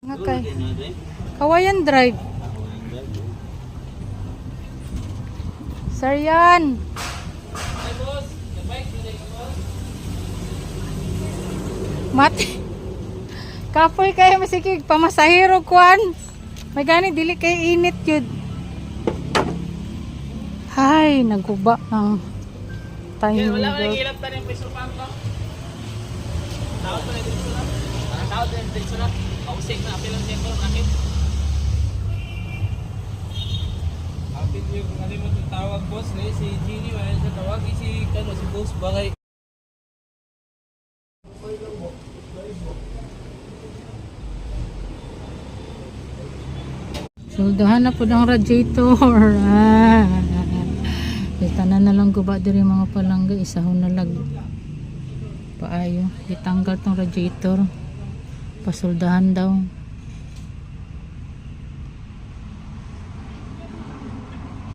Okay. Kawayan Drive. Sir yan. Mati. Kapoy kayo masikig pamasahero kuan. May gani dili kay init yun. Hay, naguba ng time. Wala man nagilap ta ning peso pa ko. Tawag pa din sila. Tawag din sila. Pausik na apil ang tempo nakit. Apil yung ano mo tawag boss ni si Gini wala sa tawag si kano si boss bagay. Soldahan na po ng radiator. Tanan na lang guba diri mga palangga. Isahon na lag. Paayo. Itanggal tong radiator. Pasoldahan daw.